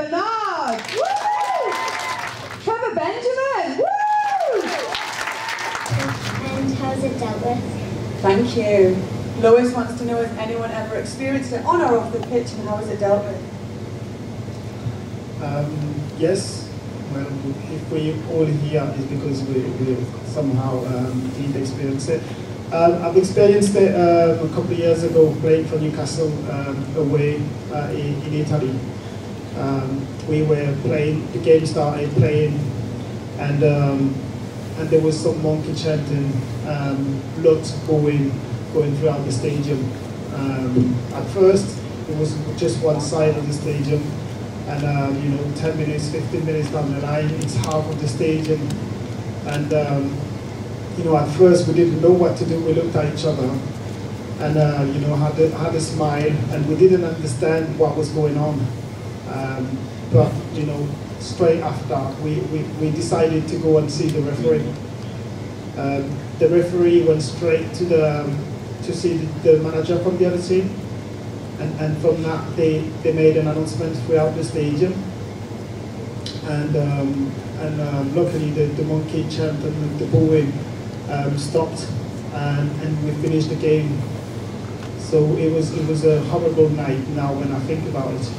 Olivier, Trevor Benjamin, woo! And how's it dealt with? Thank you. Lois wants to know if anyone ever experienced it on or off the pitch, and how is it dealt with? Yes. Well, if we all here, it's because we somehow did experience it. I've experienced it a couple of years ago playing for Newcastle away in Italy. We were playing, the game started playing, and there was some monkey chanting, blood going throughout the stadium. At first, it was just one side of the stadium, and you know, 10 minutes, 15 minutes down the line, it's half of the stadium, and you know, at first we didn't know what to do. We looked at each other, and you know, had a smile, and we didn't understand what was going on. But you know, straight after, we decided to go and see the referee. The referee went straight to see the manager from the other team, and from that they made an announcement throughout the stadium. And luckily the monkey chant and the booing stopped, and we finished the game. So it was a horrible night now when I think about it.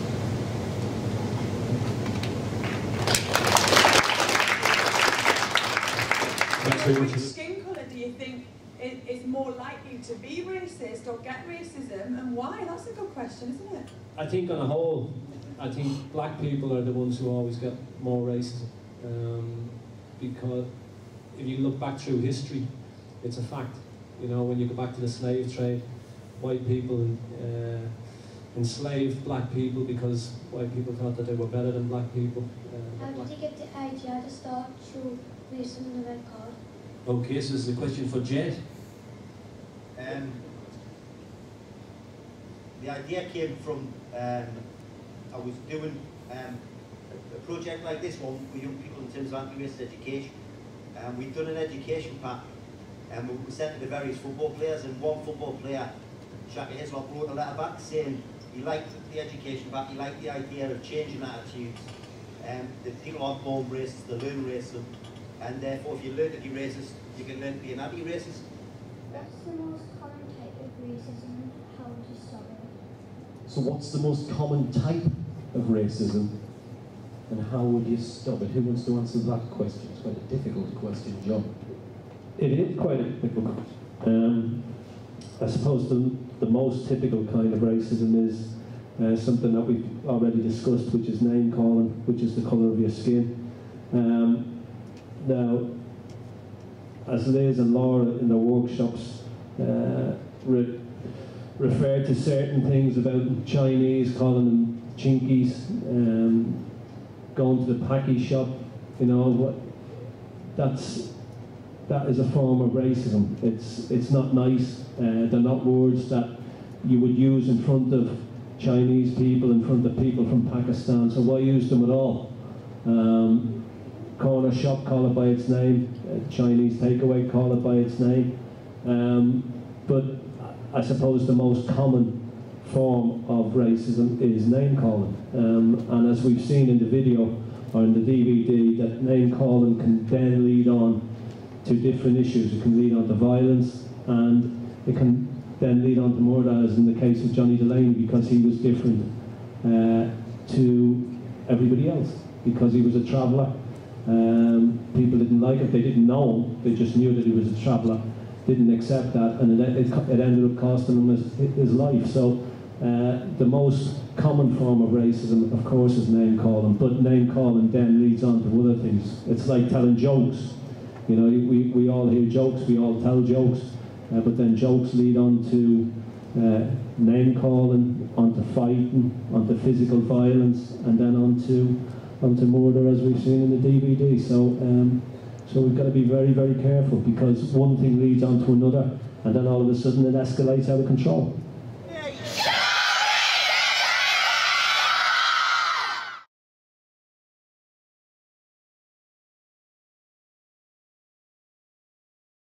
Which skin colour do you think is more likely to be racist or get racism, and why? That's a good question, isn't it? I think on a whole, I think black people are the ones who always get more racism, because if you look back through history, it's a fact. You know, when you go back to the slave trade, white people enslaved black people because white people thought that they were better than black people. How did you get the idea to start to racism in the red card? Okay, so this is a question for Jed. The idea came from, I was doing a project like this one with young people in terms of anti-racist education. We'd done an education pack, and we sent it to various football players, and one football player, Shaka Hislop, wrote a letter back saying he liked the education pack, he liked the idea of changing attitudes, that people aren't born racist, they learn racism, and therefore if you learn to be racist, you can learn to be an anti-racist. What's the most common type of racism, and how would you stop it? So what's the most common type of racism, and how would you stop it? Who wants to answer that question? It's quite a difficult question, John. It is quite a difficult question. I suppose the most typical kind of racism is something that we've already discussed, which is name calling, which is the colour of your skin. Now, as Liz and Laura in their workshops refer to certain things about Chinese, calling them chinkies, going to the packy shop, you know, that is a form of racism. It's not nice. They're not words that you would use in front of Chinese people, in front of people from Pakistan, so why use them at all? Corner shop, call it by its name. Chinese takeaway, call it by its name. But I suppose the most common form of racism is name calling. And as we've seen in the video, or in the name calling can then lead on to different issues. It can lead on to violence, and it can then lead on to murder, as in the case of Johnny Delaney, because he was different to everybody else, because he was a traveller. People didn't like it, they didn't know him, they just knew that he was a traveller, didn't accept that, and it ended up costing him his life. So the most common form of racism, of course, is name calling, but name calling then leads on to other things. It's like telling jokes. You know, we all hear jokes, we all tell jokes, but then jokes lead on to name calling, onto fighting, onto physical violence, and then onto murder, as we've seen in the DVD. So we've got to be very, very careful, because one thing leads on to another, and then all of a sudden it escalates out of control.